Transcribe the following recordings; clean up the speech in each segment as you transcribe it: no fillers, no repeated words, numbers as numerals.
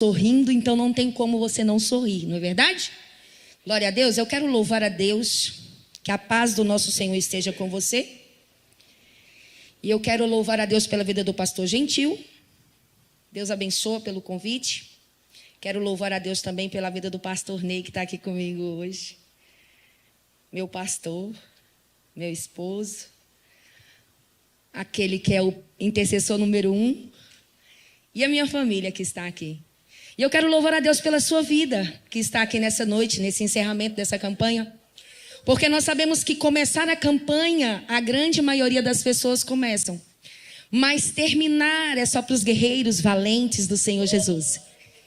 sorrindo, então não tem como você não sorrir, não é verdade? Glória a Deus. Eu quero louvar a Deus, que a paz do nosso Senhor esteja com você. E eu quero louvar a Deus pela vida do pastor Gentil. Deus abençoe pelo convite. Quero louvar a Deus também pela vida do pastor Ney, que está aqui comigo hoje. Meu pastor, meu esposo, aquele que é o intercessor número 1, e a minha família que está aqui. E eu quero louvar a Deus pela sua vida, que está aqui nessa noite, nesse encerramento dessa campanha. Porque nós sabemos que começar a campanha, a grande maioria das pessoas começam. Mas terminar é só para os guerreiros valentes do Senhor Jesus.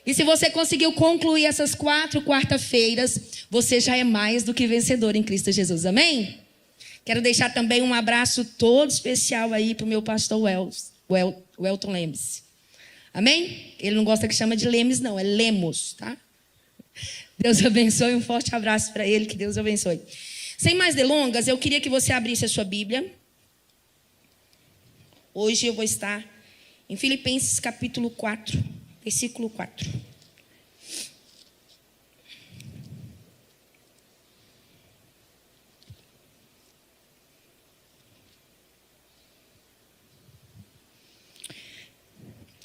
E se você conseguiu concluir essas 4 quarta-feiras, você já é mais do que vencedor em Cristo Jesus. Amém? Quero deixar também um abraço todo especial aí para o meu pastor Welton Lemes. Amém? Ele não gosta que chama de Lemes, não. É Lemos, tá? Deus abençoe. Um forte abraço para ele. Que Deus abençoe. Sem mais delongas, eu queria que você abrisse a sua Bíblia. Hoje eu vou estar em Filipenses capítulo 4, versículo 4.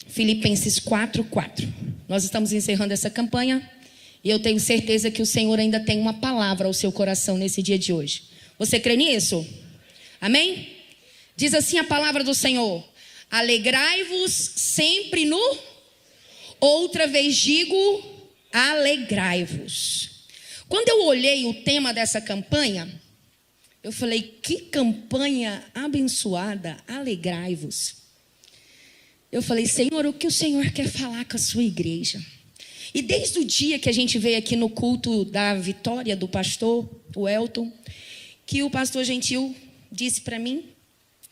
Filipenses 4, 4. Nós estamos encerrando essa campanha e eu tenho certeza que o Senhor ainda tem uma palavra ao seu coração nesse dia de hoje. Você crê nisso? Amém? Diz assim a palavra do Senhor: alegrai-vos sempre no... Outra vez digo, alegrai-vos. Quando eu olhei o tema dessa campanha, eu falei, que campanha abençoada, alegrai-vos. Eu falei, Senhor, o que o Senhor quer falar com a sua igreja? E desde o dia que a gente veio aqui no culto da vitória do pastor, o Elton, que o pastor Gentil disse para mim,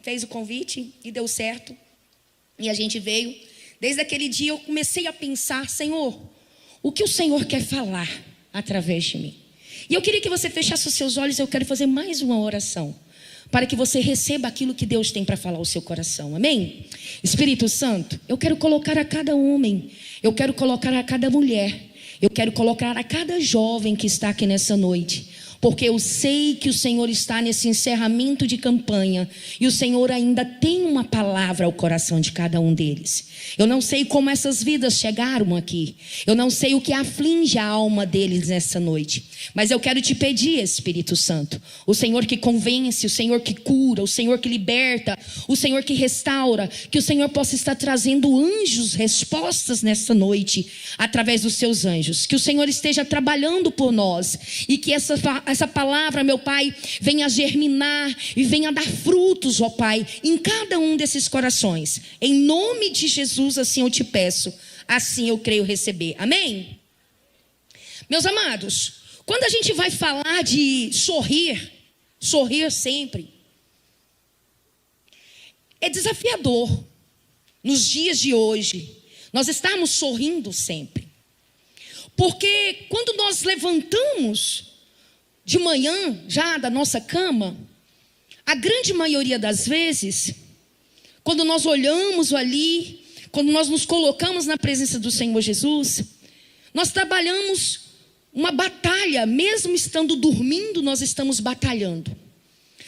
fez o convite e deu certo. E a gente veio. Desde aquele dia eu comecei a pensar, Senhor, o que o Senhor quer falar através de mim? E eu queria que você fechasse os seus olhos, eu quero fazer mais uma oração, para que você receba aquilo que Deus tem para falar ao seu coração, amém? Espírito Santo, eu quero colocar a cada homem, eu quero colocar a cada mulher, eu quero colocar a cada jovem que está aqui nessa noite, porque eu sei que o Senhor está nesse encerramento de campanha e o Senhor ainda tem uma palavra ao coração de cada um deles. Eu não sei como essas vidas chegaram aqui, eu não sei o que aflige a alma deles nessa noite, mas eu quero te pedir, Espírito Santo, o Senhor que convence, o Senhor que cura, o Senhor que liberta, o Senhor que restaura, que o Senhor possa estar trazendo anjos, respostas nessa noite, através dos seus anjos, que o Senhor esteja trabalhando por nós e que essa palavra, meu Pai, venha germinar e venha dar frutos, ó Pai, em cada um desses corações. Em nome de Jesus, assim eu te peço, assim eu creio receber. Amém? Meus amados, quando a gente vai falar de sorrir sempre, é desafiador nos dias de hoje nós estarmos sorrindo sempre. Porque quando nós levantamos de manhã, já da nossa cama, a grande maioria das vezes, quando nós olhamos ali, quando nós nos colocamos na presença do Senhor Jesus, nós trabalhamos uma batalha, mesmo estando dormindo, nós estamos batalhando.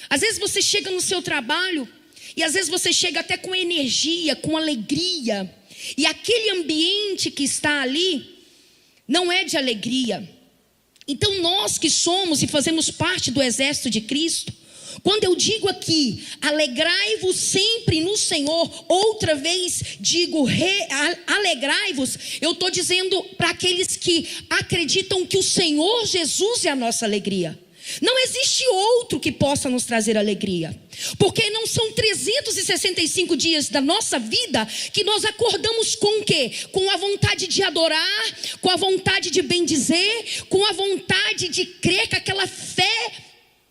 Às vezes você chega no seu trabalho, e às vezes você chega até com energia, com alegria, e aquele ambiente que está ali, não é de alegria. Então nós que somos e fazemos parte do exército de Cristo, quando eu digo aqui, alegrai-vos sempre no Senhor, outra vez digo, alegrai-vos, eu estou dizendo para aqueles que acreditam que o Senhor Jesus é a nossa alegria. Não existe outro que possa nos trazer alegria, porque não são 365 dias da nossa vida que nós acordamos com o quê? Com a vontade de adorar, com a vontade de bendizer, com a vontade de crer, com aquela fé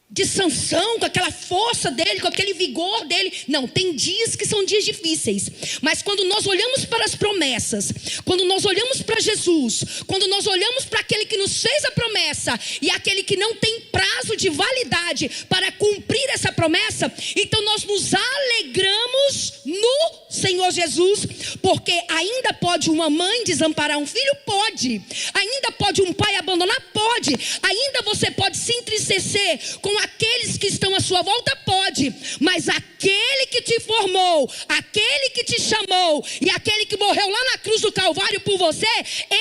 de Sansão, com aquela força dele, com aquele vigor dele. Não, tem dias que são dias difíceis, mas quando nós olhamos para as promessas, quando nós olhamos para Jesus, quando nós olhamos para aquele que nos fez a promessa e aquele que não tem prazo de validade para cumprir essa promessa, então nós nos alegramos no Senhor Jesus, porque ainda pode uma mãe desamparar um filho? Pode. Ainda pode um pai abandonar? Pode. Ainda você pode se entristecer com aqueles que estão à sua volta? Pode. Mas aquele que te formou, aquele que te chamou e aquele que morreu lá na cruz do Calvário por você,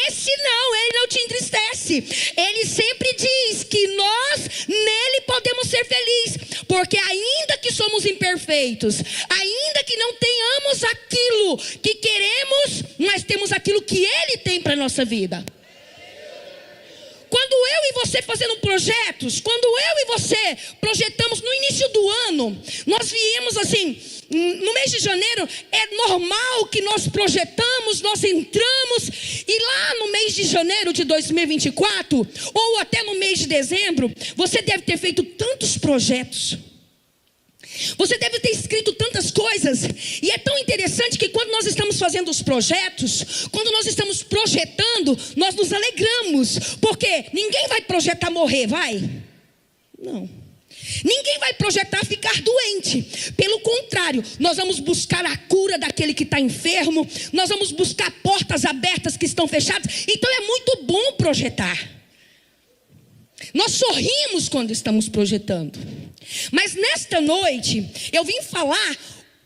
esse não, ele não te entristece. Ele sempre diz que nós nele podemos ser felizes, porque ainda que somos imperfeitos, ainda que não tenhamos aquilo que queremos, mas temos aquilo que ele tem para a nossa vida. Quando eu e você fazendo projetos, quando eu e você projetamos no início do ano, nós viemos assim, no mês de janeiro, é normal que nós projetamos, nós entramos, e lá no mês de janeiro de 2024, ou até no mês de dezembro, você deve ter feito tantos projetos. Você deve ter escrito tantas coisas. E é tão interessante que quando nós estamos fazendo os projetos, quando nós estamos projetando, nós nos alegramos. Porque ninguém vai projetar morrer, vai? Não. Ninguém vai projetar ficar doente. Pelo contrário, nós vamos buscar a cura daquele que está enfermo. Nós vamos buscar portas abertas que estão fechadas. Então é muito bom projetar. Nós sorrimos quando estamos projetando. Mas nesta noite, eu vim falar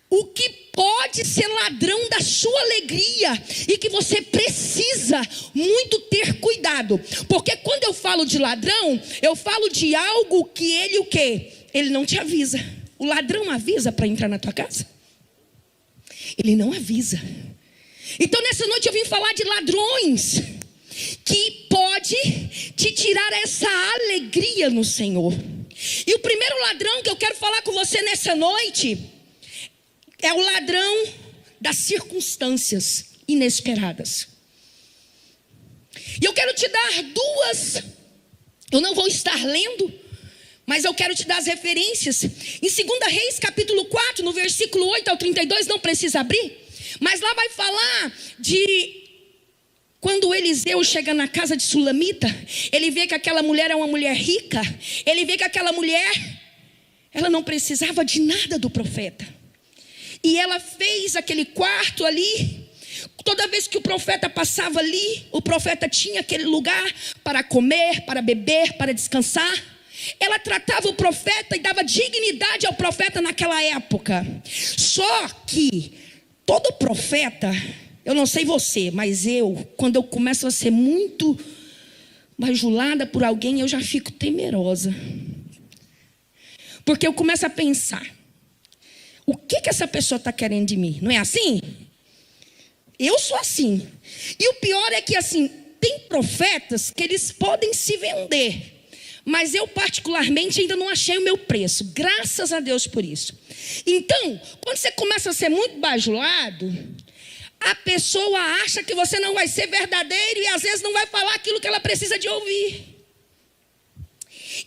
o que pode ser ladrão da sua alegria e que você precisa muito ter cuidado. Porque quando eu falo de ladrão, eu falo de algo que ele o quê? Ele não te avisa. O ladrão avisa para entrar na tua casa? Ele não avisa. Então nessa noite eu vim falar de ladrões que pode te tirar essa alegria no Senhor. E o primeiro ladrão que eu quero falar com você nessa noite é o ladrão das circunstâncias inesperadas. E eu quero te dar duas, eu não vou estar lendo, mas eu quero te dar as referências. Em 2 Reis capítulo 4, no versículo 8 ao 32, não precisa abrir, mas lá vai falar de quando Eliseu chega na casa de Sulamita, ele vê que aquela mulher é uma mulher rica. Ele vê que aquela mulher, ela não precisava de nada do profeta. E ela fez aquele quarto ali. Toda vez que o profeta passava ali, o profeta tinha aquele lugar para comer, para beber, para descansar. Ela tratava o profeta e dava dignidade ao profeta naquela época. Só que todo profeta... Eu não sei você, mas quando eu começo a ser muito bajulada por alguém, eu já fico temerosa. Porque eu começo a pensar, o que essa pessoa está querendo de mim? Não é assim? Eu sou assim. E o pior é que assim, tem profetas que eles podem se vender. Mas eu particularmente ainda não achei o meu preço. Graças a Deus por isso. Então, quando você começa a ser muito bajulado, a pessoa acha que você não vai ser verdadeiro e às vezes não vai falar aquilo que ela precisa de ouvir.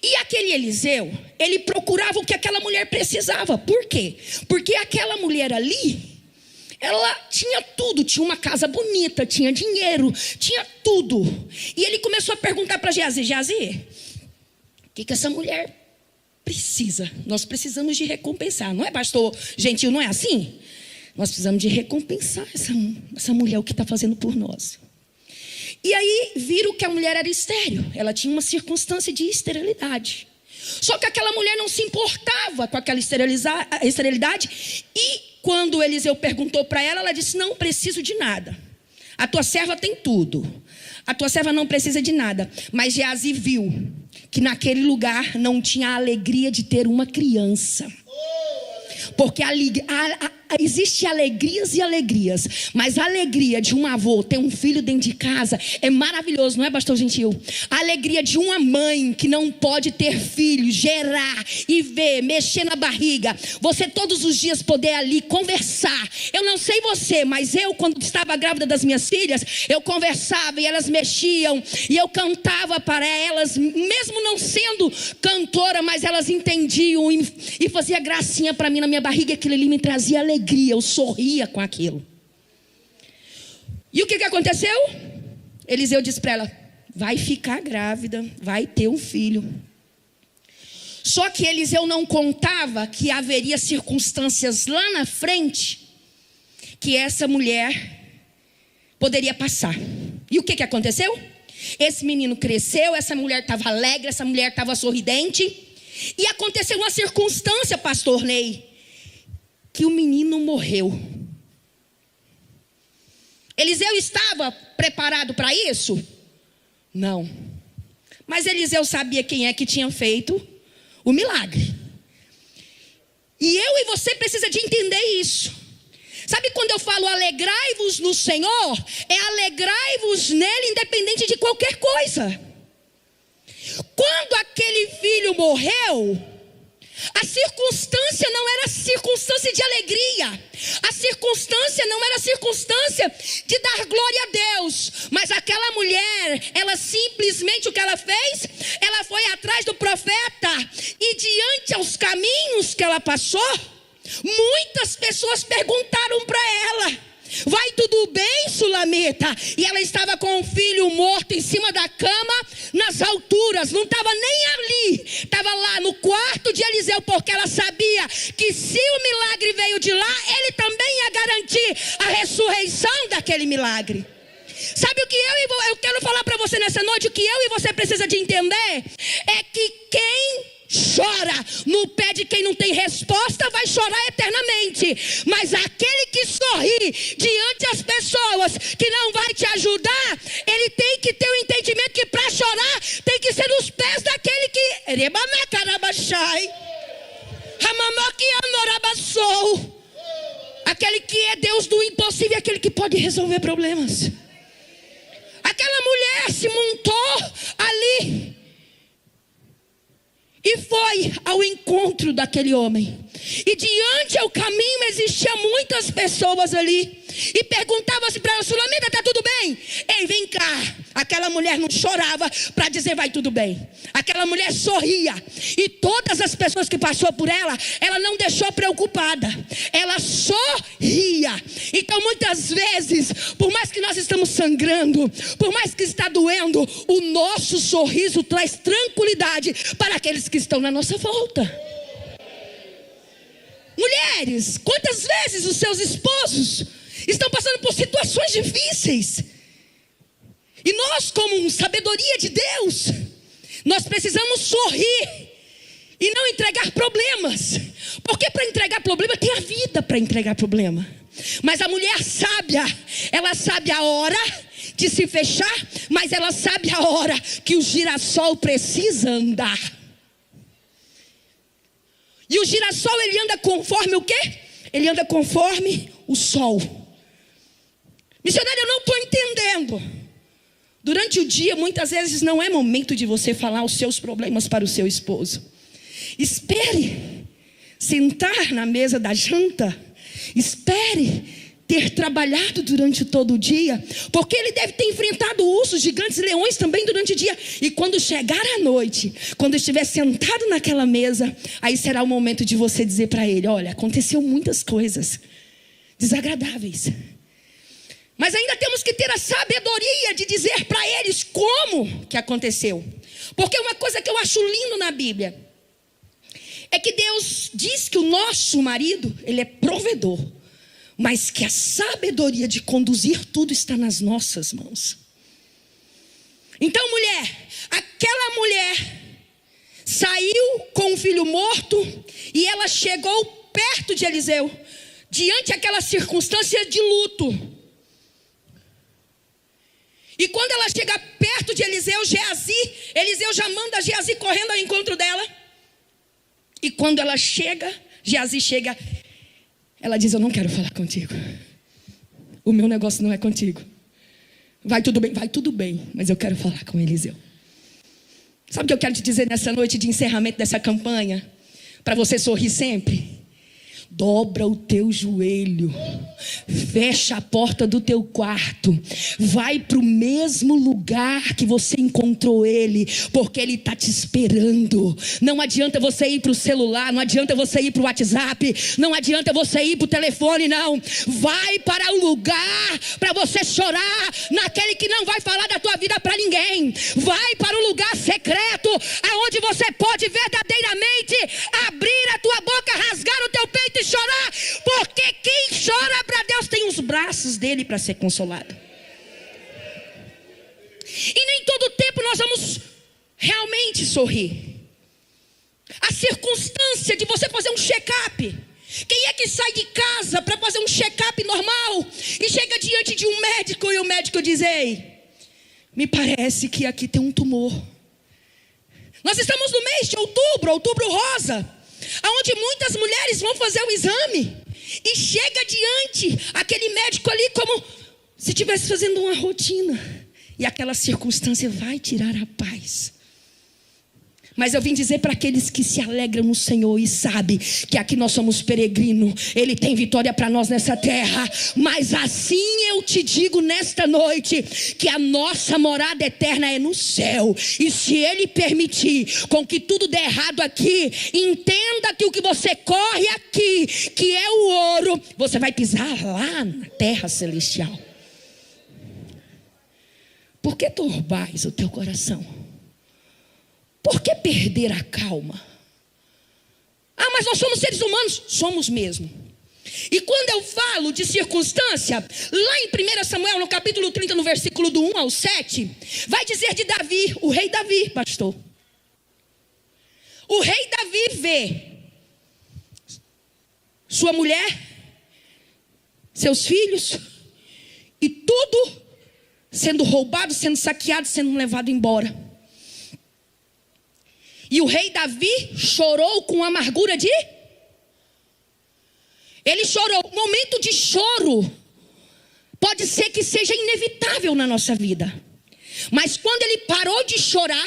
E aquele Eliseu, ele procurava o que aquela mulher precisava. Por quê? Porque aquela mulher ali, ela tinha tudo, tinha uma casa bonita, tinha dinheiro, tinha tudo. E ele começou a perguntar para Geazi, Geazi, o que essa mulher precisa? Nós precisamos de recompensar, não é, pastor Gentil, não é assim? Nós precisamos de recompensar essa mulher, o que está fazendo por nós. E aí viram que a mulher era estéril. Ela tinha uma circunstância de esterilidade. Só que aquela mulher não se importava com aquela esterilidade. E quando Eliseu perguntou para ela, ela disse, não preciso de nada. A tua serva tem tudo. A tua serva não precisa de nada. Mas Geazi viu que naquele lugar não tinha a alegria de ter uma criança. Porque existe alegrias e alegrias, mas a alegria de um avô ter um filho dentro de casa é maravilhoso, não é, pastor Gentil? A alegria de uma mãe que não pode ter filho, gerar e ver, mexer na barriga, você todos os dias poder ali conversar. Eu não sei você, mas eu quando estava grávida das minhas filhas, eu conversava e elas mexiam e eu cantava para elas, mesmo não sendo cantora, mas elas entendiam e fazia gracinha para mim na minha barriga, aquilo ali me trazia alegria, eu sorria com aquilo. E o que aconteceu? Eliseu disse para ela, vai ficar grávida, vai ter um filho. Só que Eliseu não contava que haveria circunstâncias lá na frente que essa mulher poderia passar. E o que aconteceu? Esse menino cresceu, essa mulher estava alegre, essa mulher estava sorridente. E aconteceu uma circunstância, pastor Ney, que o menino morreu. Eliseu estava preparado para isso? Não. Mas Eliseu sabia quem é que tinha feito o milagre. E eu e você precisa de entender isso. Sabe quando eu falo alegrai-vos no Senhor? É alegrai-vos nele independente de qualquer coisa. Quando aquele filho morreu, a circunstância não era circunstância de alegria. A circunstância não era circunstância de dar glória a Deus. Mas aquela mulher, ela simplesmente, o que ela fez? Ela foi atrás do profeta. E diante aos caminhos que ela passou, muitas pessoas perguntaram para ela: vai tudo bem, Sulamita? E ela estava com o filho morto em cima da cama, nas alturas, não estava nem ali, estava lá no quarto de Eliseu, porque ela sabia que se o milagre veio de lá, ele também ia garantir a ressurreição daquele milagre. Sabe o que eu quero falar para você nessa noite? O que eu e você precisa de entender é que quem chora no pé de quem não tem resposta vai chorar eternamente. Mas aquele que sorri diante das pessoas que não vai te ajudar, ele tem que ter o entendimento que para chorar tem que ser nos pés daquele que aquele que é Deus do impossível, aquele que pode resolver problemas. Aquela mulher se montou ali e foi ao encontro daquele homem. E diante ao caminho existiam muitas pessoas ali. E perguntavam-se para ela: Sulamita, está tudo bem? Ei, vem cá. Aquela mulher não chorava para dizer vai tudo bem. Aquela mulher sorria. E todas as pessoas que passou por ela, ela não deixou preocupada. Ela sorria. Então muitas vezes, por mais que nós estamos sangrando, por mais que está doendo, o nosso sorriso traz tranquilidade para aqueles que estão na nossa volta. Mulheres, quantas vezes os seus esposos estão passando por situações difíceis, e nós, como sabedoria de Deus, nós precisamos sorrir e não entregar problemas, porque para entregar problema tem a vida para entregar problema. Mas a mulher sábia, ela sabe a hora de se fechar, mas ela sabe a hora que o girassol precisa andar. E o girassol, ele anda conforme o quê? Ele anda conforme o sol. Missionário, eu não estou entendendo. Durante o dia, muitas vezes não é momento de você falar os seus problemas para o seu esposo. Espere sentar na mesa da janta. Espere ter trabalhado durante todo o dia, porque ele deve ter enfrentado ursos, gigantes e leões também durante o dia. E quando chegar à noite, quando estiver sentado naquela mesa, aí será o momento de você dizer para ele: olha, aconteceu muitas coisas desagradáveis, mas ainda temos que ter a sabedoria de dizer para eles como que aconteceu. Porque uma coisa que eu acho lindo na Bíblia é que Deus diz que o nosso marido, ele é provedor, mas que a sabedoria de conduzir tudo está nas nossas mãos. Então, mulher, aquela mulher saiu com o filho morto e ela chegou perto de Eliseu, diante daquela circunstância de luto. E quando ela chega perto de Eliseu, Eliseu já manda Geazi correndo ao encontro dela. E quando ela chega, Geazi chega, ela diz: eu não quero falar contigo. O meu negócio não é contigo. Vai tudo bem, mas eu quero falar com Eliseu. Sabe o que eu quero te dizer nessa noite de encerramento dessa campanha? Para você sorrir sempre. Dobra o teu joelho, fecha a porta do teu quarto, vai para o mesmo lugar que você encontrou ele, porque ele está te esperando. Não adianta você ir para o celular, não adianta você ir para o WhatsApp, não adianta você ir para o telefone, não. Vai para o lugar para você chorar naquele que não vai falar da tua vida para ninguém. Vai para o lugar secreto, aonde você pode verdadeiramente abrir a tua boca, rasgar o teu peito pode chorar, porque quem chora para Deus tem os braços dele para ser consolado. E nem todo tempo nós vamos realmente sorrir. A circunstância de você fazer um check-up. Quem é que sai de casa para fazer um check-up normal e chega diante de um médico e o médico diz: ei, me parece que aqui tem um tumor. Nós estamos no mês de outubro rosa, onde muitas mulheres vão fazer o exame e chega diante aquele médico ali como se estivesse fazendo uma rotina, e aquela circunstância vai tirar a paz. Mas eu vim dizer para aqueles que se alegram no Senhor e sabem que aqui nós somos peregrinos, Ele tem vitória para nós nessa terra. Mas assim eu te digo nesta noite, que a nossa morada eterna é no céu. E se Ele permitir com que tudo dê errado aqui, entenda que o que você corre aqui, que é o ouro, você vai pisar lá na terra celestial. Por que turbais o teu coração? Por que perder a calma? Ah, mas nós somos seres humanos. Somos mesmo. E quando eu falo de circunstância, lá em 1 Samuel, no capítulo 30, no versículo do 1 ao 7, vai dizer de Davi, o rei Davi, pastor. O rei Davi vê sua mulher, seus filhos, e tudo sendo roubado, sendo saqueado, sendo levado embora. E o rei Davi chorou com amargura de... Ele chorou. O momento de choro pode ser que seja inevitável na nossa vida. Mas quando ele parou de chorar,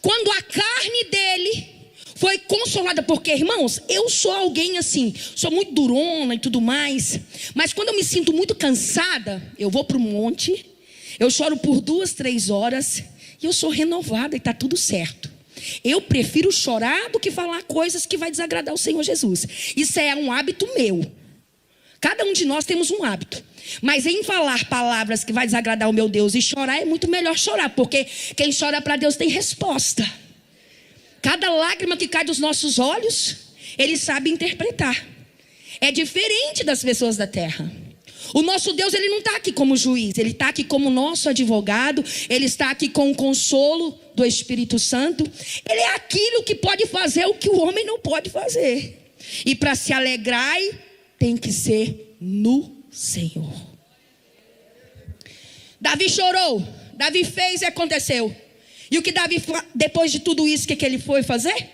quando a carne dele foi consolada, porque, irmãos, eu sou alguém assim, sou muito durona e tudo mais, mas quando eu me sinto muito cansada, eu vou para o monte, eu choro por 2, 3 horas e eu sou renovada e está tudo certo. Eu prefiro chorar do que falar coisas que vai desagradar o Senhor Jesus. Isso é um hábito meu. Cada um de nós temos um hábito. Mas em falar palavras que vai desagradar o meu Deus e chorar, é muito melhor chorar, porque quem chora para Deus tem resposta. Cada lágrima que cai dos nossos olhos, Ele sabe interpretar. É diferente das pessoas da terra. O nosso Deus, Ele não está aqui como juiz, Ele está aqui como nosso advogado, Ele está aqui com o consolo do Espírito Santo. Ele é aquilo que pode fazer o que o homem não pode fazer. E para se alegrar, tem que ser no Senhor. Davi chorou, Davi fez e aconteceu. E o que Davi, depois de tudo isso, o que ele foi fazer?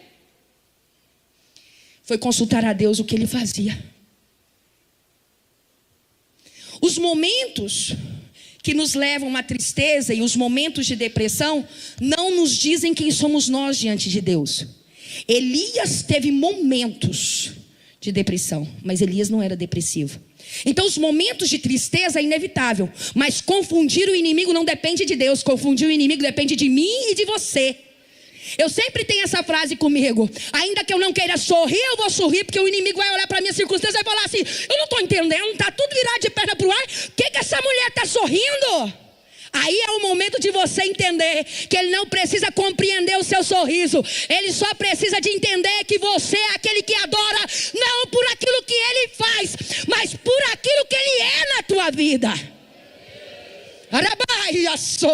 Foi consultar a Deus o que ele fazia. Os momentos que nos levam à tristeza e os momentos de depressão não nos dizem quem somos nós diante de Deus. Elias teve momentos de depressão, mas Elias não era depressivo. Então os momentos de tristeza é inevitável, mas confundir o inimigo não depende de Deus, confundir o inimigo depende de mim e de você. Eu sempre tenho essa frase comigo: ainda que eu não queira sorrir, eu vou sorrir, porque o inimigo vai olhar para a minha circunstância e vai falar assim: eu não estou entendendo, está tudo virado de perna para o ar, o que essa mulher está sorrindo? Aí é o momento de você entender que ele não precisa compreender o seu sorriso, ele só precisa de entender que você é aquele que adora, não por aquilo que ele faz, mas por aquilo que ele é na tua vida.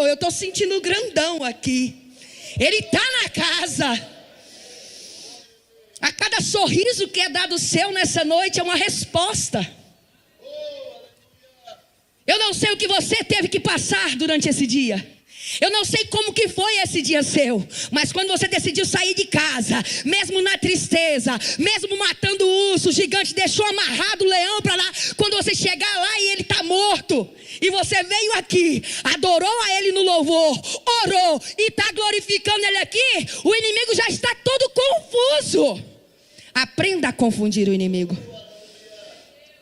Eu estou sentindo grandão aqui. Ele está na casa. A cada sorriso que é dado seu nessa noite é uma resposta. Eu não sei o que você teve que passar durante esse dia. Eu não sei como que foi esse dia seu, mas quando você decidiu sair de casa, mesmo na tristeza, mesmo matando o urso, o gigante deixou amarrado o leão para lá, quando você chegar lá e ele está morto, e você veio aqui, adorou a ele no louvor, orou e está glorificando ele aqui, o inimigo já está todo confuso. Aprenda a confundir o inimigo.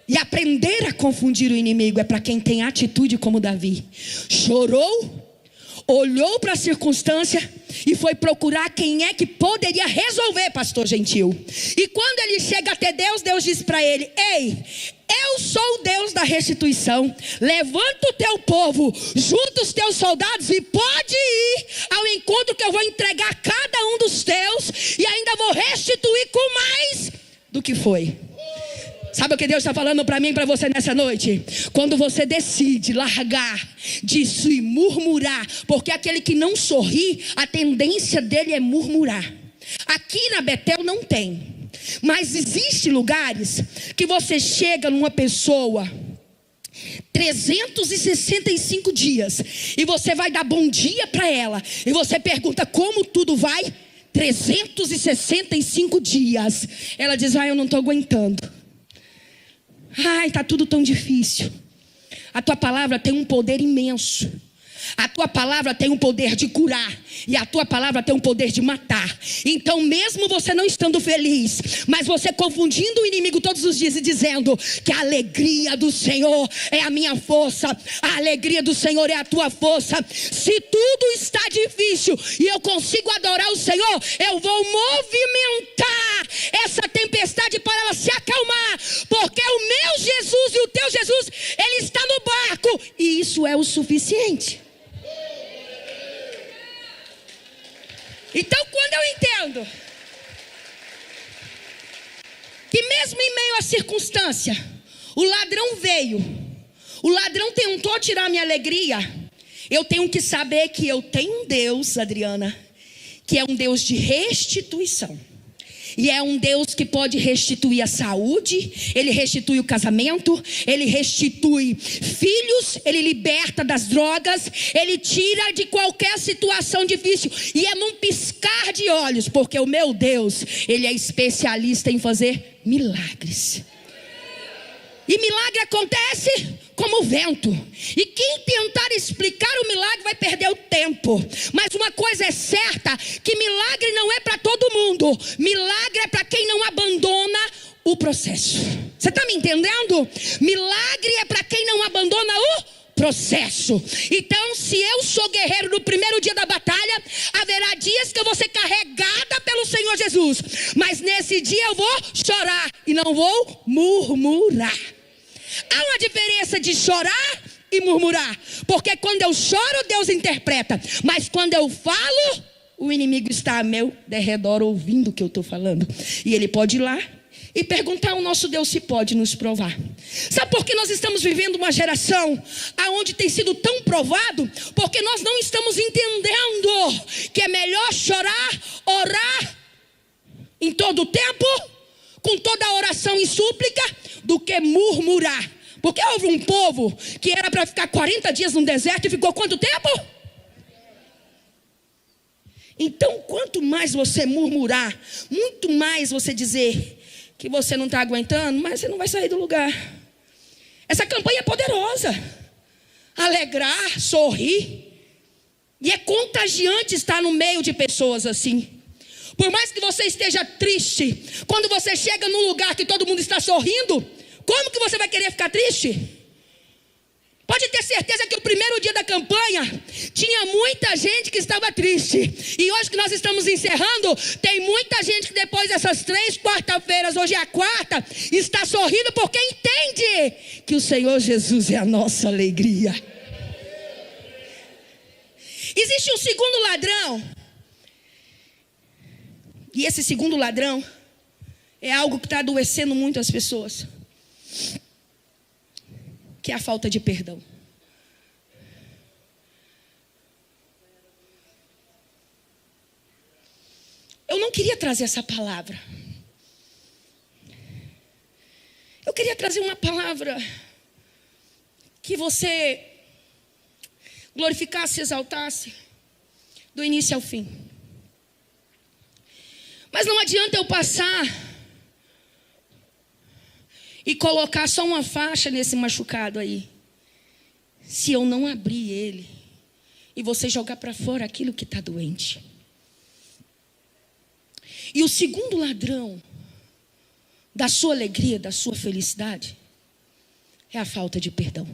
E aprender a confundir o inimigo é para quem tem atitude como Davi. Chorou, olhou para a circunstância e foi procurar quem é que poderia resolver, pastor Gentil. E quando ele chega até Deus, Deus diz para ele: ei, eu sou o Deus da restituição. Levanta o teu povo, junta os teus soldados e pode ir ao encontro que eu vou entregar cada um dos teus e ainda vou restituir com mais do que foi. Sabe o que Deus está falando para mim e para você nessa noite? Quando você decide largar disso e murmurar, porque aquele que não sorri, a tendência dele é murmurar. Aqui na Betel não tem, mas existem lugares que você chega numa pessoa 365 dias e você vai dar bom dia para ela e você pergunta como tudo vai. 365 dias ela diz: eu não estou aguentando, está tudo tão difícil. A tua palavra tem um poder imenso. A tua palavra tem um poder de curar. E a tua palavra tem um poder de matar. Então mesmo você não estando feliz, mas você confundindo o inimigo todos os dias e dizendo que a alegria do Senhor é a minha força, a alegria do Senhor é a tua força. Se tudo está difícil e eu consigo adorar o Senhor, eu vou movimentar essa tempestade para ela se acalmar, porque o meu Jesus e o teu Jesus, ele está no barco, e isso é o suficiente. Então quando eu entendo que mesmo em meio à circunstância, o ladrão veio, o ladrão tentou tirar minha alegria, eu tenho que saber que eu tenho um Deus, Adriana, que é um Deus de restituição. E é um Deus que pode restituir a saúde, ele restitui o casamento, ele restitui filhos, ele liberta das drogas, ele tira de qualquer situação difícil. E é num piscar de olhos, porque o meu Deus, ele é especialista em fazer milagres. E milagre acontece como o vento. E quem tentar explicar o milagre vai perder o tempo. Mas uma coisa é certa, que milagre não é para todo mundo. Milagre é para quem não abandona o processo. Você está me entendendo? Milagre é para quem não abandona o processo. Então, se eu sou guerreiro no primeiro dia da batalha, haverá dias que eu vou ser carregada pelo Senhor Jesus, mas nesse dia eu vou chorar e não vou murmurar. Há uma diferença de chorar e murmurar, porque quando eu choro, Deus interpreta, mas quando eu falo, o inimigo está a meu derredor ouvindo o que eu estou falando, e ele pode ir lá e perguntar ao nosso Deus se pode nos provar. Sabe por que nós estamos vivendo uma geração onde tem sido tão provado? Porque nós não estamos entendendo que é melhor chorar, orar em todo o tempo, com toda a oração e súplica, do que murmurar. Porque houve um povo que era para ficar 40 dias no deserto e ficou quanto tempo? Então quanto mais você murmurar, muito mais você dizer que você não está aguentando, mas você não vai sair do lugar. Essa campanha é poderosa. Alegrar, sorrir. E é contagiante estar no meio de pessoas assim. Por mais que você esteja triste, quando você chega num lugar que todo mundo está sorrindo, como que você vai querer ficar triste? Pode ter certeza que o primeiro dia da campanha tinha muita gente que estava triste. E hoje que nós estamos encerrando, tem muita gente que depois dessas 3 quarta-feiras, hoje é a quarta, está sorrindo porque entende que o Senhor Jesus é a nossa alegria. Existe um segundo ladrão. E esse segundo ladrão é algo que está adoecendo muito as pessoas, que é a falta de perdão. Eu não queria trazer essa palavra. Eu queria trazer uma palavra que você glorificasse, exaltasse, do início ao fim. Mas não adianta eu passar e colocar só uma faixa nesse machucado aí, se eu não abrir ele e você jogar para fora aquilo que está doente. E o segundo ladrão da sua alegria, da sua felicidade, é a falta de perdão.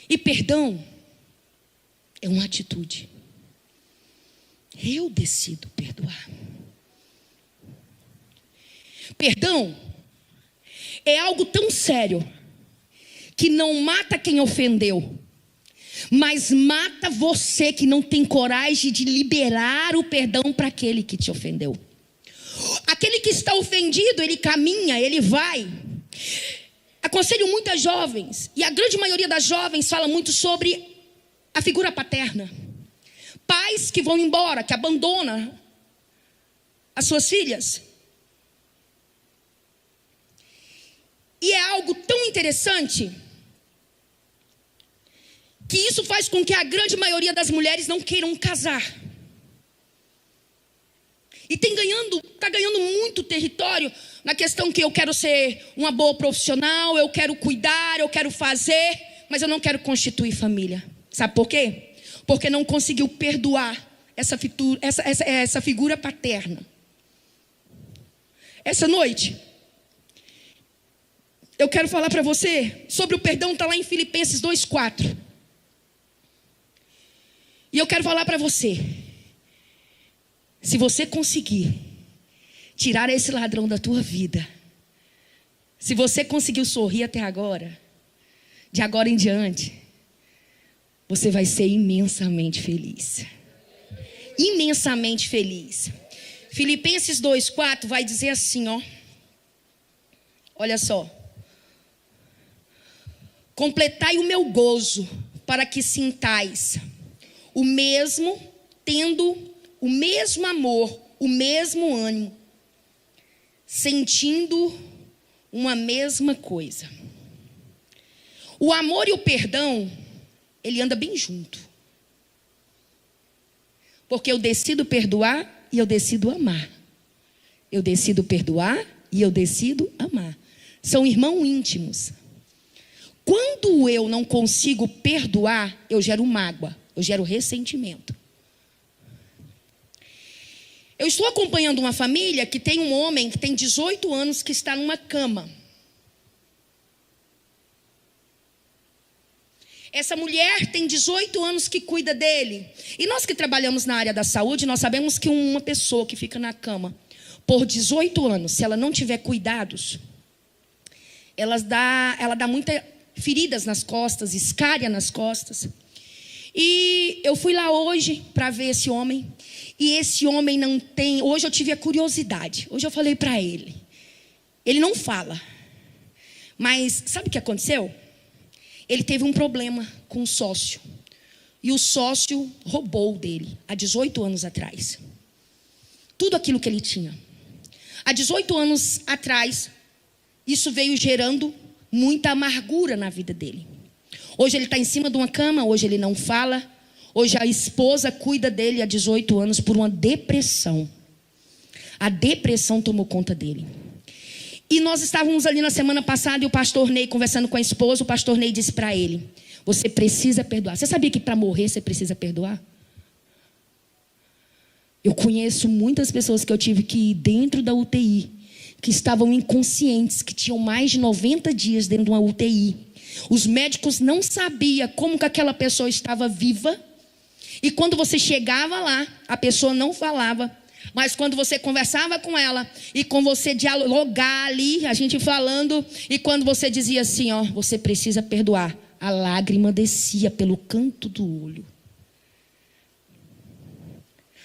E perdão é uma atitude. Eu decido perdoar. Perdão é algo tão sério que não mata quem ofendeu, mas mata você que não tem coragem de liberar o perdão para aquele que te ofendeu. Aquele que está ofendido, ele caminha, ele vai. Aconselho muitas jovens, e a grande maioria das jovens fala muito sobre a figura paterna. Pais que vão embora, que abandonam as suas filhas. E é algo tão interessante que isso faz com que a grande maioria das mulheres não queiram casar. E está ganhando muito território na questão que eu quero ser uma boa profissional, eu quero cuidar, eu quero fazer, mas eu não quero constituir família. Sabe por quê? Porque não conseguiu perdoar essa figura paterna. Essa noite, eu quero falar para você sobre o perdão, está lá em Filipenses 2:4. E eu quero falar para você, se você conseguir tirar esse ladrão da tua vida, se você conseguiu sorrir até agora, de agora em diante, você vai ser imensamente feliz. Imensamente feliz. Filipenses 2:4 vai dizer assim, ó. Olha só. Completai o meu gozo, para que sintais o mesmo, tendo o mesmo amor, o mesmo ânimo, sentindo uma mesma coisa. O amor e o perdão, ele anda bem junto. Porque eu decido perdoar e eu decido amar. Eu decido perdoar e eu decido amar. São irmãos íntimos. Quando eu não consigo perdoar, eu gero mágoa, eu gero ressentimento. Eu estou acompanhando uma família que tem um homem que tem 18 anos que está numa cama. Essa mulher tem 18 anos que cuida dele. E nós que trabalhamos na área da saúde, nós sabemos que uma pessoa que fica na cama por 18 anos, se ela não tiver cuidados, ela dá muitas feridas nas costas, escária nas costas. E eu fui lá hoje para ver esse homem. E esse homem não tem... Hoje eu tive a curiosidade. Hoje eu falei para ele. Ele não fala. Mas sabe o que aconteceu? Ele teve um problema com o sócio. E o sócio roubou dele há 18 anos atrás. Tudo aquilo que ele tinha. Há 18 anos atrás, isso veio gerando muita amargura na vida dele. Hoje ele está em cima de uma cama, hoje ele não fala. Hoje a esposa cuida dele há 18 anos por uma depressão. A depressão tomou conta dele. E nós estávamos ali na semana passada e o pastor Ney conversando com a esposa. O pastor Ney disse para ele: você precisa perdoar. Você sabia que para morrer você precisa perdoar? Eu conheço muitas pessoas que eu tive que ir dentro da UTI, que estavam inconscientes, que tinham mais de 90 dias dentro de uma UTI. Os médicos não sabiam como que aquela pessoa estava viva. E quando você chegava lá, a pessoa não falava. Mas quando você conversava com ela, e com você dialogar ali, a gente falando, e quando você dizia assim, ó, você precisa perdoar, a lágrima descia pelo canto do olho.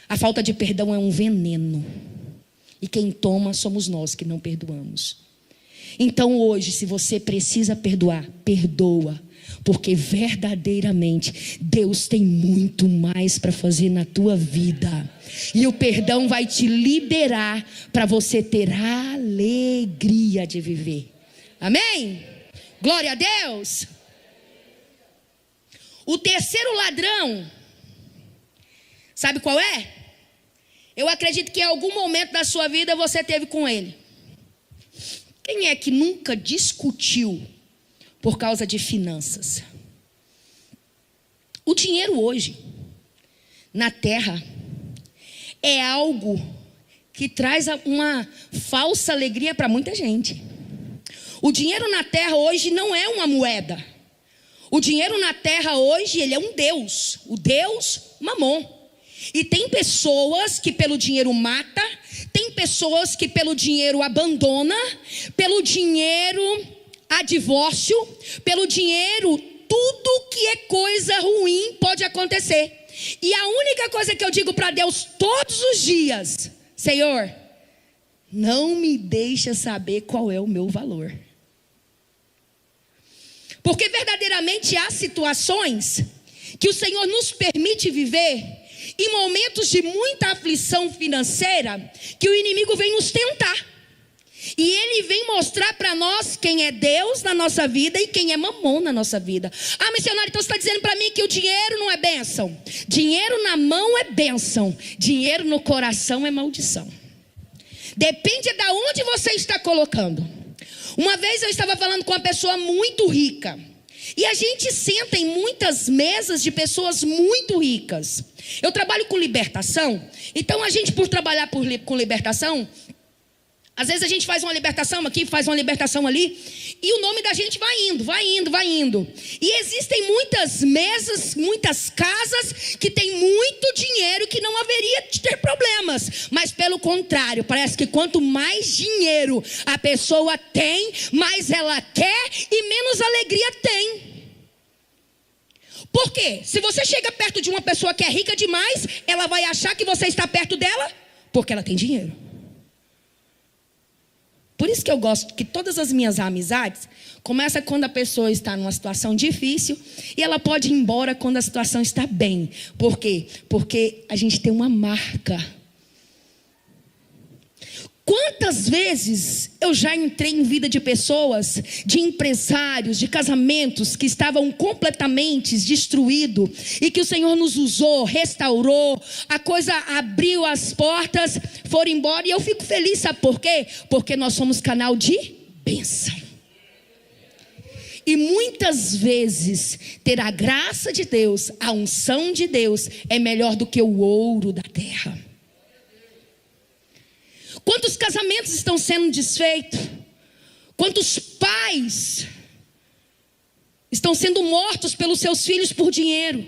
A falta de perdão é um veneno. E quem toma somos nós que não perdoamos. Então hoje, se você precisa perdoar, perdoa. Porque verdadeiramente Deus tem muito mais para fazer na tua vida. E o perdão vai te liberar para você ter a alegria de viver. Amém? Glória a Deus. O terceiro ladrão, sabe qual é? Eu acredito que em algum momento da sua vida você teve com ele. Quem é que nunca discutiu por causa de finanças? O dinheiro hoje, na terra, é algo que traz uma falsa alegria para muita gente. O dinheiro na terra hoje não é uma moeda. O dinheiro na terra hoje, ele é um Deus. O Deus Mamon. E tem pessoas que pelo dinheiro mata, tem pessoas que pelo dinheiro abandona, pelo dinheiro há divórcio, pelo dinheiro tudo que é coisa ruim pode acontecer. E a única coisa que eu digo para Deus todos os dias: Senhor, não me deixa saber qual é o meu valor. Porque verdadeiramente há situações que o Senhor nos permite viver em momentos de muita aflição financeira, que o inimigo vem nos tentar. E ele vem mostrar para nós quem é Deus na nossa vida e quem é mamon na nossa vida. Ah, missionário, então você está dizendo para mim que o dinheiro não é bênção. Dinheiro na mão é bênção. Dinheiro no coração é maldição. Depende de onde você está colocando. Uma vez eu estava falando com uma pessoa muito rica. E a gente senta em muitas mesas de pessoas muito ricas. Eu trabalho com libertação. Então a gente, por trabalhar com libertação, às vezes a gente faz uma libertação aqui, faz uma libertação ali, e o nome da gente vai indo, vai indo, vai indo. E existem muitas mesas, muitas casas que tem muito dinheiro que não haveria de ter problemas. Mas pelo contrário, parece que quanto mais dinheiro a pessoa tem, mais ela quer e menos alegria tem. Por quê? Se você chega perto de uma pessoa que é rica demais, ela vai achar que você está perto dela porque ela tem dinheiro. Por isso que eu gosto que todas as minhas amizades começam quando a pessoa está numa situação difícil e ela pode ir embora quando a situação está bem. Por quê? Porque a gente tem uma marca. Quantas vezes eu já entrei em vida de pessoas, de empresários, de casamentos que estavam completamente destruídos e que o Senhor nos usou, restaurou, a coisa abriu as portas, foram embora e eu fico feliz, sabe por quê? Porque nós somos canal de bênção. E muitas vezes ter a graça de Deus, a unção de Deus é melhor do que o ouro da terra. Quantos casamentos estão sendo desfeitos? Quantos pais estão sendo mortos pelos seus filhos por dinheiro?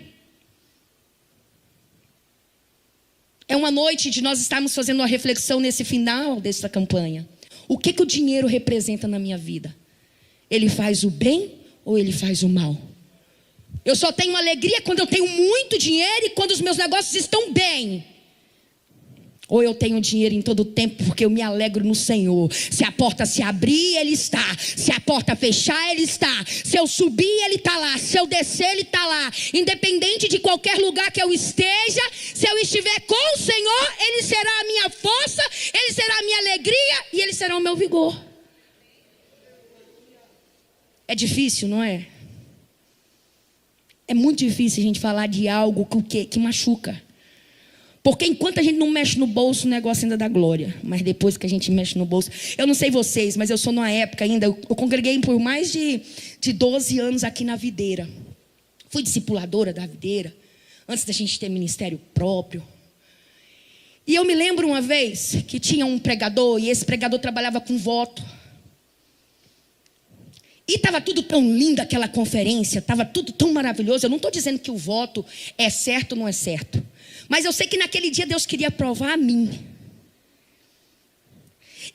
É uma noite de nós estarmos fazendo uma reflexão nesse final dessa campanha. O que o dinheiro representa na minha vida? Ele faz o bem ou ele faz o mal? Eu só tenho alegria quando eu tenho muito dinheiro e quando os meus negócios estão bem. Ou eu tenho dinheiro em todo o tempo porque eu me alegro no Senhor. Se a porta se abrir, Ele está. Se a porta fechar, Ele está. Se eu subir, Ele está lá. Se eu descer, Ele está lá. Independente de qualquer lugar que eu esteja, se eu estiver com o Senhor, Ele será a minha força, Ele será a minha alegria e Ele será o meu vigor. É difícil, não é? É muito difícil a gente falar de algo que machuca. Porque enquanto a gente não mexe no bolso, o negócio ainda dá glória. Mas depois que a gente mexe no bolso... Eu não sei vocês, mas eu sou numa época ainda... Eu congreguei por mais de 12 anos aqui na Videira. Fui discipuladora da Videira. Antes da gente ter ministério próprio. E eu me lembro uma vez que tinha um pregador. E esse pregador trabalhava com voto. E estava tudo tão lindo aquela conferência. Estava tudo tão maravilhoso. Eu não estou dizendo que o voto é certo ou não é certo. Mas eu sei que naquele dia Deus queria provar a mim.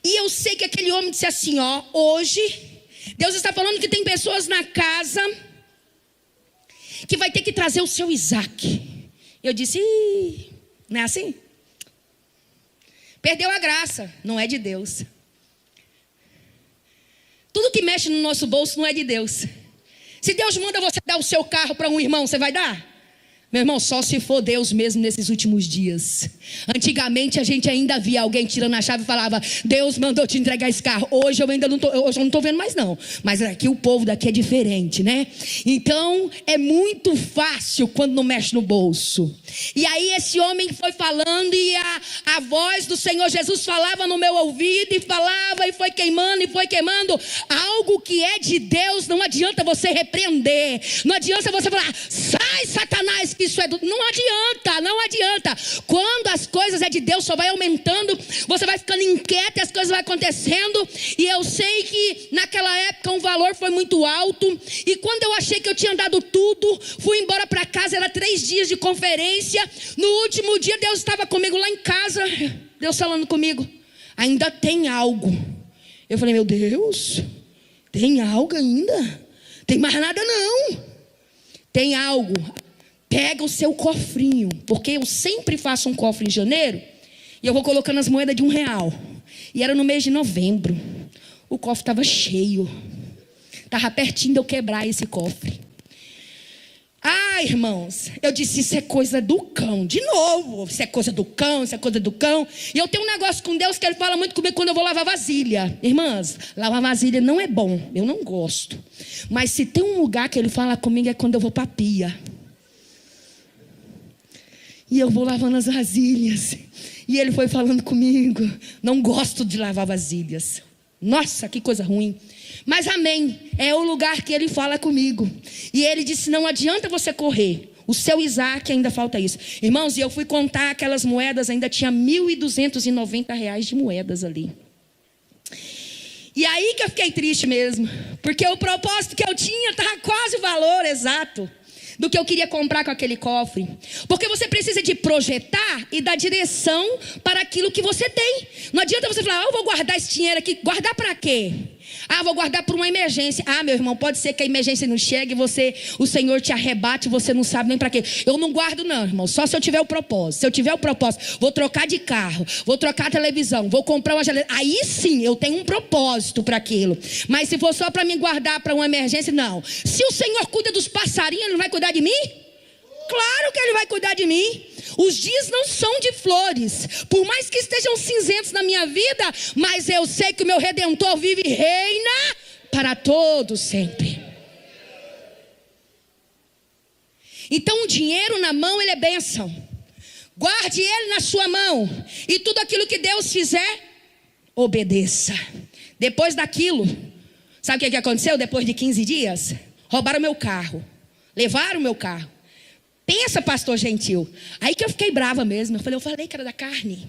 E eu sei que aquele homem disse assim, ó, hoje Deus está falando que tem pessoas na casa que vai ter que trazer o seu Isaac. Eu disse, não é assim? Perdeu a graça, não é de Deus. Tudo que mexe no nosso bolso não é de Deus. Se Deus manda você dar o seu carro para um irmão, você vai dar? Meu irmão, só se for Deus mesmo nesses últimos dias. Antigamente a gente ainda via alguém tirando a chave e falava, Deus mandou te entregar esse carro. Hoje eu ainda não estou vendo mais não. Mas aqui o povo daqui é diferente, né? Então é muito fácil quando não mexe no bolso. E aí esse homem foi falando e a voz do Senhor Jesus falava no meu ouvido e falava e foi queimando e foi queimando. Algo que é de Deus não adianta você repreender. Não adianta você falar, sai Satanás, que isso é do... Não adianta, não adianta. Quando as coisas é de Deus, só vai aumentando, você vai ficando inquieto e as coisas vão acontecendo. E eu sei que naquela época um valor foi muito alto. E quando eu achei que eu tinha dado tudo, fui embora para casa, era 3 dias de conferência. No último dia Deus estava comigo lá em casa. Deus falando comigo, ainda tem algo. Eu falei, meu Deus, tem algo ainda? Tem mais nada não. Tem algo. Pega o seu cofrinho, porque eu sempre faço um cofre em janeiro e eu vou colocando as moedas de R$1. E era no mês de novembro. O cofre estava cheio. Estava pertinho de eu quebrar esse cofre. Ah, irmãos, eu disse, isso é coisa do cão. De novo, isso é coisa do cão, isso é coisa do cão. E eu tenho um negócio com Deus que Ele fala muito comigo quando eu vou lavar vasilha. Irmãs, lavar vasilha não é bom, eu não gosto. Mas se tem um lugar que Ele fala comigo é quando eu vou para a pia. E eu vou lavando as vasilhas. E Ele foi falando comigo, não gosto de lavar vasilhas. Nossa, que coisa ruim. Mas amém, é o lugar que Ele fala comigo. E Ele disse, não adianta você correr. O seu Isaac ainda falta isso. Irmãos, e eu fui contar aquelas moedas, ainda tinha R$1.290 de moedas ali. E aí que eu fiquei triste mesmo. Porque o propósito que eu tinha estava quase o valor exato do que eu queria comprar com aquele cofre. Porque você precisa de projetar e dar direção para aquilo que você tem. Não adianta você falar, eu vou guardar esse dinheiro aqui. Guardar para quê? Ah, vou guardar para uma emergência. Ah, meu irmão, pode ser que a emergência não chegue e o Senhor te arrebate e você não sabe nem para quê. Eu não guardo não, irmão, só se eu tiver o propósito. Se eu tiver o propósito, vou trocar de carro, vou trocar a televisão, vou comprar uma geladeira. Aí sim, eu tenho um propósito para aquilo. Mas se for só para me guardar para uma emergência, não. Se o Senhor cuida dos passarinhos, Ele não vai cuidar de mim? Claro que Ele vai cuidar de mim. Os dias não são de flores, por mais que estejam cinzentos na minha vida, mas eu sei que o meu Redentor vive e reina para todos sempre. Então o dinheiro na mão, ele é bênção. Guarde ele na sua mão, e tudo aquilo que Deus fizer, obedeça. Depois daquilo, sabe o que aconteceu? Depois de 15 dias, roubaram meu carro, levaram meu carro. Pensa, pastor Gentil. Aí que eu fiquei brava mesmo. Eu falei que era da carne.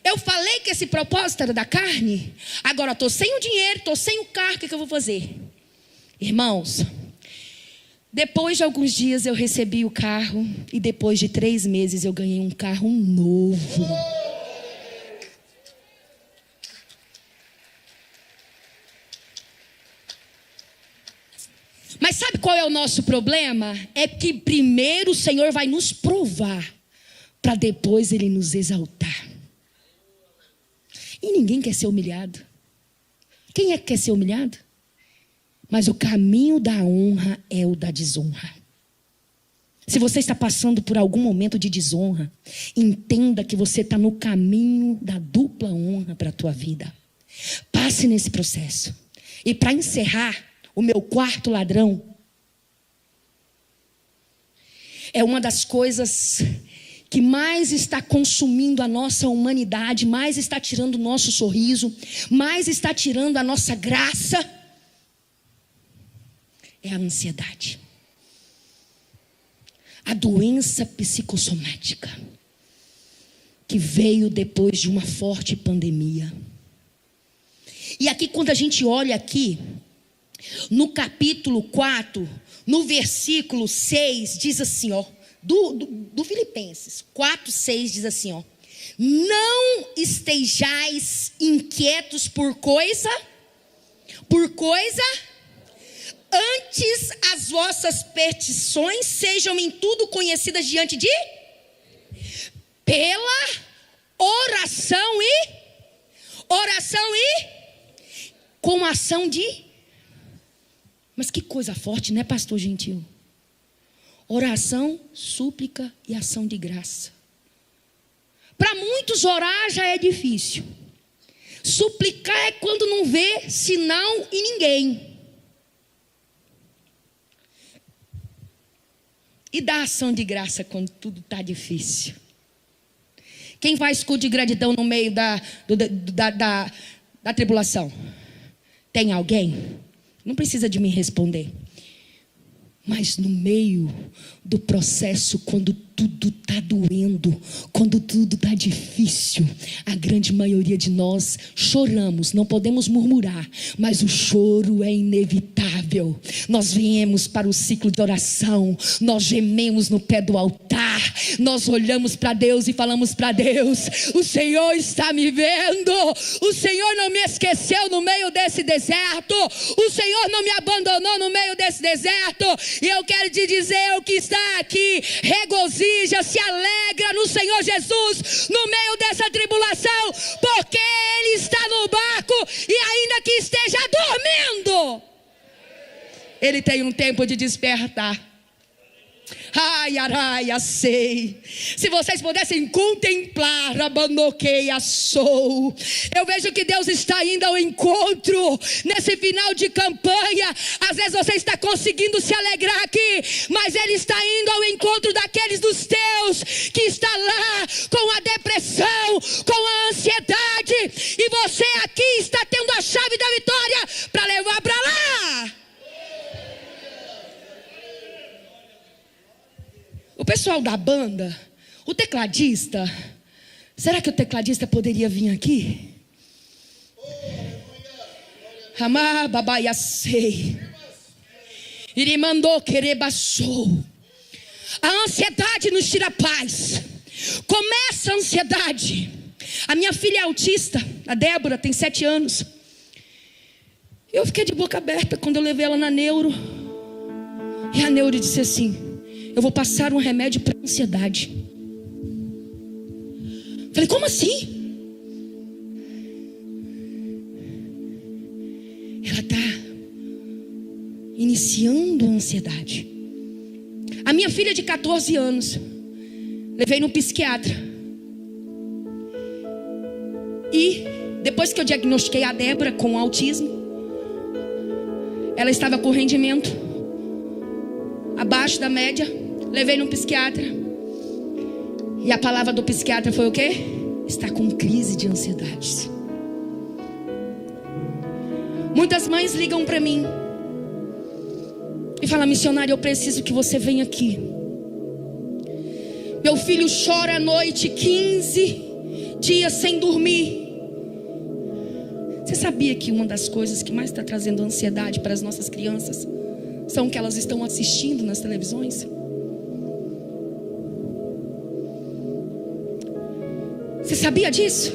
Eu falei que esse propósito era da carne. Agora eu estou sem o dinheiro, estou sem o carro, o que eu vou fazer? Irmãos, depois de alguns dias eu recebi o carro. E depois de 3 meses eu ganhei um carro novo. Mas sabe qual é o nosso problema? É que primeiro o Senhor vai nos provar, para depois Ele nos exaltar. E ninguém quer ser humilhado. Quem é que quer ser humilhado? Mas o caminho da honra é o da desonra. Se você está passando por algum momento de desonra, entenda que você está no caminho da dupla honra para a tua vida. Passe nesse processo. E para encerrar, o meu quarto ladrão é uma das coisas que mais está consumindo a nossa humanidade, mais está tirando o nosso sorriso, mais está tirando a nossa graça. É a ansiedade. A doença psicossomática que veio depois de uma forte pandemia. E aqui, quando a gente olha aqui, no capítulo 4, no versículo 6, diz assim, ó, do Filipenses 4, 6, diz assim, ó: não estejais inquietos por coisa, antes as vossas petições sejam em tudo conhecidas diante de, pela oração e com ação de. Mas que coisa forte, né, pastor Gentil? Oração, súplica e ação de graça. Para muitos orar já é difícil. Suplicar é quando não vê sinal em ninguém. E dar ação de graça quando tudo está difícil. Quem faz culto de gratidão no meio da tribulação? Tem alguém? Não precisa de me responder. Mas no meio do processo, quando tudo está doendo, quando tudo está difícil, a grande maioria de nós choramos, não podemos murmurar, mas o choro é inevitável. Nós viemos para o ciclo de oração, nós gememos no pé do altar, nós olhamos para Deus e falamos para Deus: o Senhor está me vendo, o Senhor não me esqueceu no meio desse deserto, o Senhor não me abandonou no meio desse deserto. E eu quero te dizer: o que está aqui, regozije regozija, se alegra no Senhor Jesus no meio dessa tribulação, porque Ele está no barco e ainda que esteja dormindo, Ele tem um tempo de despertar. Ai, araia, sei. Se vocês pudessem contemplar, abanoqueia sou. Eu vejo que Deus está indo ao encontro nesse final de campanha. Às vezes você está conseguindo se alegrar aqui, mas Ele está indo ao encontro daqueles dos teus que está lá com a depressão, com a ansiedade, e você aqui está tendo a chave da vitória para levar para lá. O pessoal da banda, o tecladista, será que o tecladista poderia vir aqui? Amar babaia sei. Ele mandou querer baixou. A ansiedade nos tira a paz. Começa a ansiedade. A minha filha é autista, a Débora, tem 7 anos. Eu fiquei de boca aberta quando eu levei ela na neuro. E a neuro disse assim: eu vou passar um remédio para ansiedade. Falei, como assim? Ela está iniciando a ansiedade. A minha filha de 14 anos, levei no psiquiatra. E depois que eu diagnostiquei a Débora com autismo, ela estava com rendimento abaixo da média. Levei no psiquiatra. E a palavra do psiquiatra foi o quê? Está com crise de ansiedade. Muitas mães ligam para mim e falam: missionária, eu preciso que você venha aqui. Meu filho chora à noite 15 dias sem dormir. Você sabia que uma das coisas que mais está trazendo ansiedade para as nossas crianças são o que elas estão assistindo nas televisões? Você sabia disso?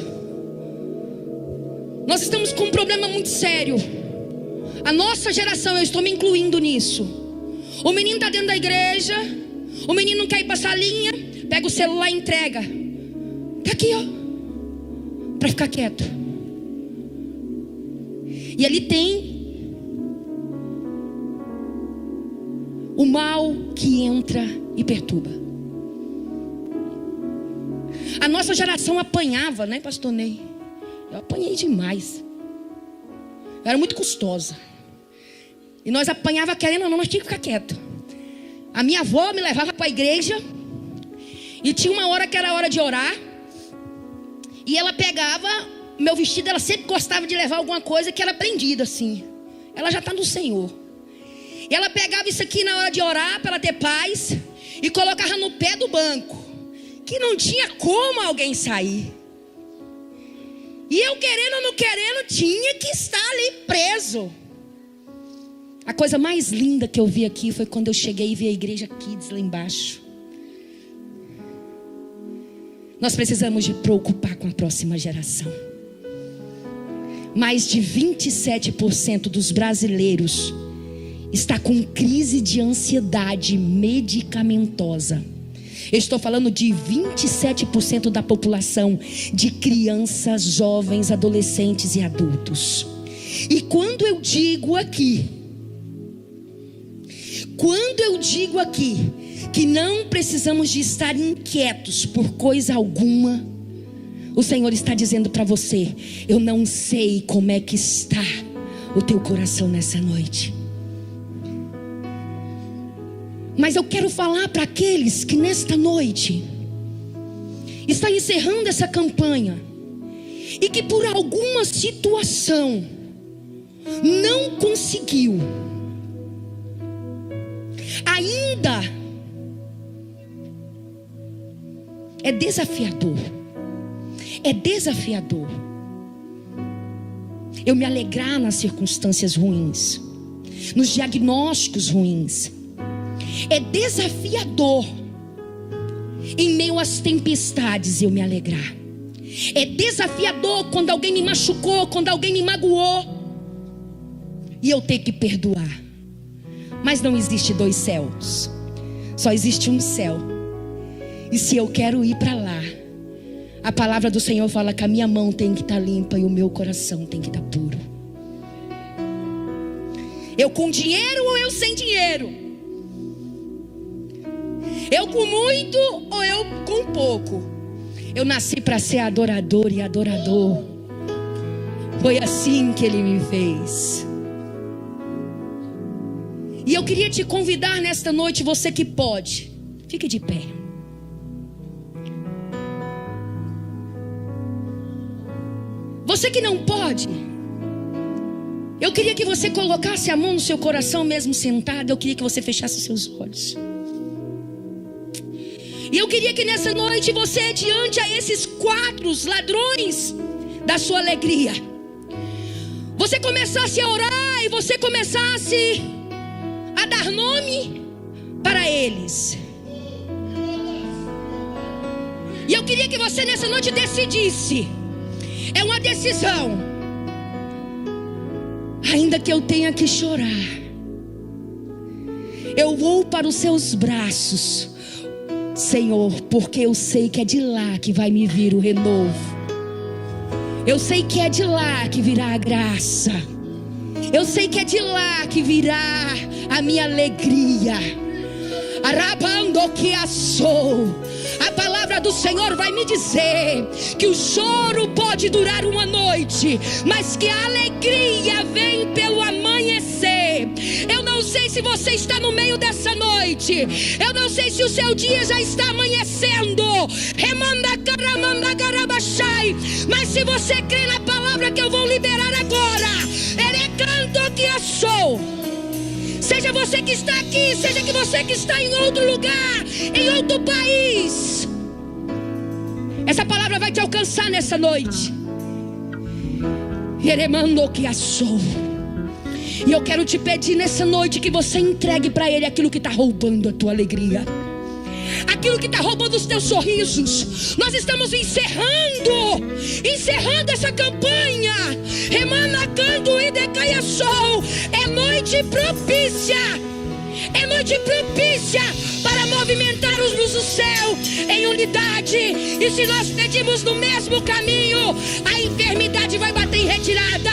Nós estamos com um problema muito sério. A nossa geração, eu estou me incluindo nisso. O menino está dentro da igreja, o menino não quer ir para a salinha, pega o celular e entrega. Está aqui, ó, para ficar quieto. E ele tem o mal que entra e perturba. A nossa geração apanhava, né, pastor Ney? Eu apanhei demais. Eu era muito custosa. E nós apanhava querendo ou não, nós tínhamos que ficar quieto. A minha avó me levava para a igreja. E tinha uma hora que era hora de orar. E ela pegava meu vestido, ela sempre gostava de levar alguma coisa que era prendida assim. Ela já está no Senhor. E ela pegava isso aqui na hora de orar, para ela ter paz, e colocava no pé do banco, que não tinha como alguém sair. E eu, querendo ou não querendo, tinha que estar ali preso. A coisa mais linda que eu vi aqui foi quando eu cheguei e vi a igreja Kids lá embaixo. Nós precisamos de preocupar com a próxima geração. Mais de 27% dos brasileiros está com crise de ansiedade medicamentosa. Eu estou falando de 27% da população, de crianças, jovens, adolescentes e adultos. E quando eu digo aqui que não precisamos de estar inquietos por coisa alguma, o Senhor está dizendo para você: eu não sei como é que está o teu coração nessa noite, mas eu quero falar para aqueles que nesta noite está encerrando essa campanha e que por alguma situação não conseguiu. Ainda é desafiador. É desafiador eu me alegrar nas circunstâncias ruins, nos diagnósticos ruins. É desafiador em meio às tempestades eu me alegrar. É desafiador quando alguém me machucou, quando alguém me magoou, e eu ter que perdoar. Mas não existe dois céus, só existe um céu. E se eu quero ir para lá, a palavra do Senhor fala que a minha mão tem que estar limpa e o meu coração tem que estar puro. Eu com dinheiro ou eu sem dinheiro? Eu com muito ou eu com pouco? Eu nasci para ser adorador e adorador. Foi assim que Ele me fez. E eu queria te convidar nesta noite, você que pode, fique de pé. Você que não pode, eu queria que você colocasse a mão no seu coração mesmo sentado. Eu queria que você fechasse seus olhos. E eu queria que nessa noite você, diante a esses 4 ladrões da sua alegria, você começasse a orar e você começasse a dar nome para eles. E eu queria que você nessa noite decidisse. É uma decisão. Ainda que eu tenha que chorar, eu vou para os seus braços, Senhor, porque eu sei que é de lá que vai me vir o renovo. Eu sei que é de lá que virá a graça. Eu sei que é de lá que virá a minha alegria. Arabando que assou. A palavra do Senhor vai me dizer que o choro pode durar uma noite, mas que a alegria vem pelo amanhecer. Eu não sei se você está no meio dessa noite. Eu não sei se o seu dia já está amanhecendo. Mas se você crê na palavra que eu vou liberar agora, ele canto que assou. Seja você que está aqui, seja que você que está em outro lugar, em outro país, essa palavra vai te alcançar nessa noite. Eremando que assou. E eu quero te pedir nessa noite que você entregue para Ele aquilo que está roubando a tua alegria, aquilo que está roubando os teus sorrisos. Nós estamos encerrando essa campanha. Remanacando e decaia sol. É noite propícia. É noite propícia para movimentar os luzes do céu em unidade. E se nós pedimos no mesmo caminho, a enfermidade vai bater em retirada.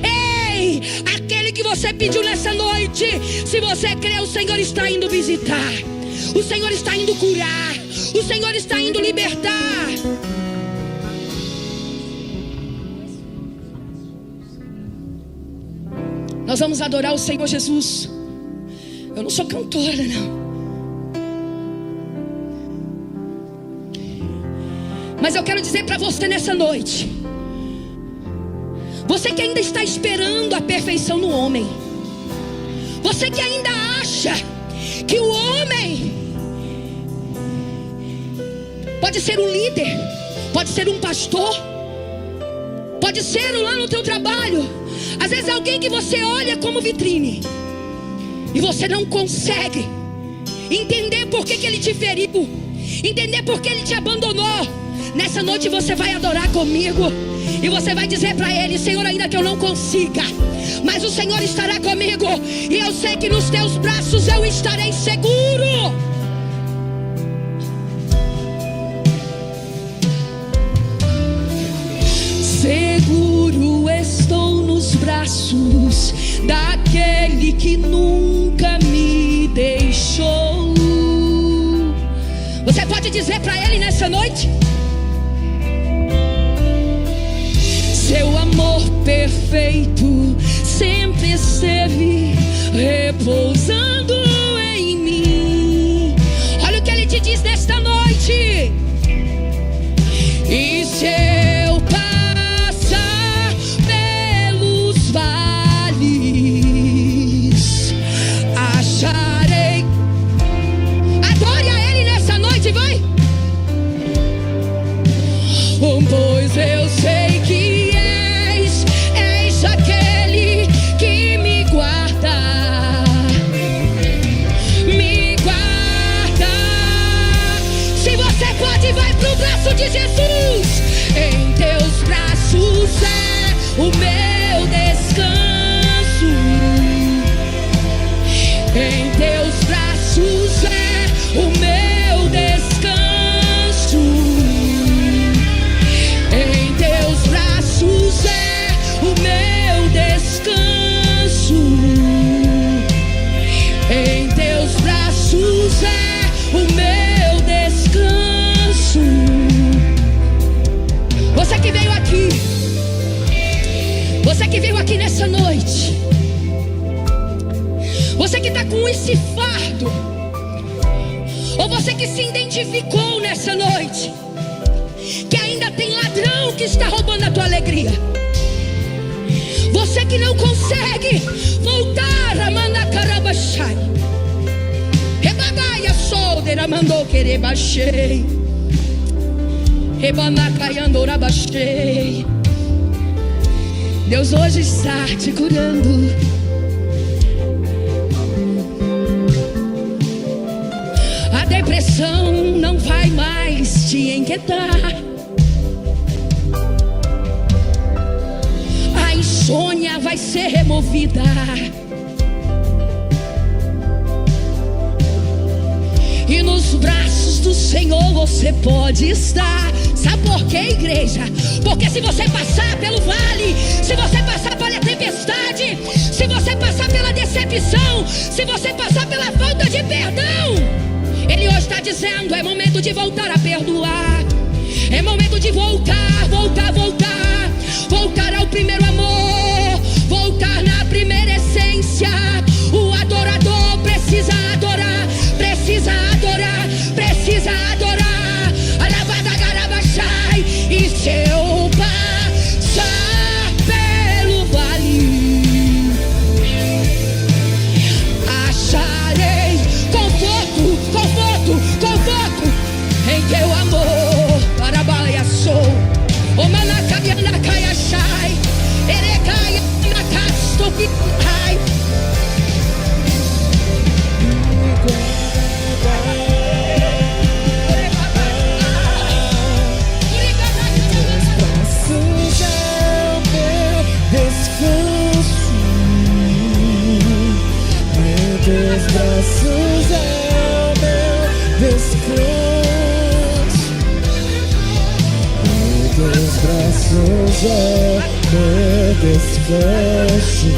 Ei, aquele que você pediu nessa noite, se você crê, o Senhor está indo visitar. O Senhor está indo curar. O Senhor está indo libertar. Nós vamos adorar o Senhor Jesus. Eu não sou cantora, não. Mas eu quero dizer para você nessa noite, você que ainda está esperando a perfeição no homem, você que ainda acha que o homem pode ser um líder, pode ser um pastor, pode ser lá no teu trabalho, às vezes alguém que você olha como vitrine e você não consegue entender por que ele te feriu, entender por que ele te abandonou. Nessa noite você vai adorar comigo e você vai dizer para Ele: Senhor, ainda que eu não consiga, mas o Senhor estará comigo, e eu sei que nos teus braços eu estarei seguro. Seguro estou nos braços daquele que nunca me deixou. Você pode dizer para Ele nessa noite? Seu amor perfeito sempre esteve repousando em mim. Olha o que Ele te diz nesta noite. E se eu passar pelos vales, acharei. Adore a Ele nessa noite, vai. Pois eu sei que aquele que me guarda, me guarda. Se você pode, vai pro braço de Jesus. Em teus braços é o meu descanso. Em teus braços é o meu descanso. Você que veio aqui, você que veio aqui nessa noite, você que está com esse fardo, ou você que se identificou nessa noite, que ainda tem ladrão que está roubando a tua alegria, você que não consegue voltar a Manacarabachai, Rebagaia Soldeira mandou querer baixei, Rebanacaiandorabachei. Deus hoje está te curando. A depressão não vai mais te inquietar. A insônia vai ser removida. E nos braços do Senhor você pode estar. Sabe por quê, igreja? Porque se você passar pelo vale, se você passar pela tempestade, se você passar pela decepção, se você passar pela falta de perdão, Ele hoje está dizendo: é momento de voltar a perdoar. É momento de voltar, voltar, voltar. Voltar ao primeiro amor, voltar na primeira essência. O adorador precisa adorar, precisa adorar, precisa adorar. E se eu passar pelo vale, acharei conforto, conforto, conforto em teu amor. Para baia sou, o manacaia na caia chai, erecaia na casto que ai. Teus braços é o meu descanso. Teus braços é meu descanso.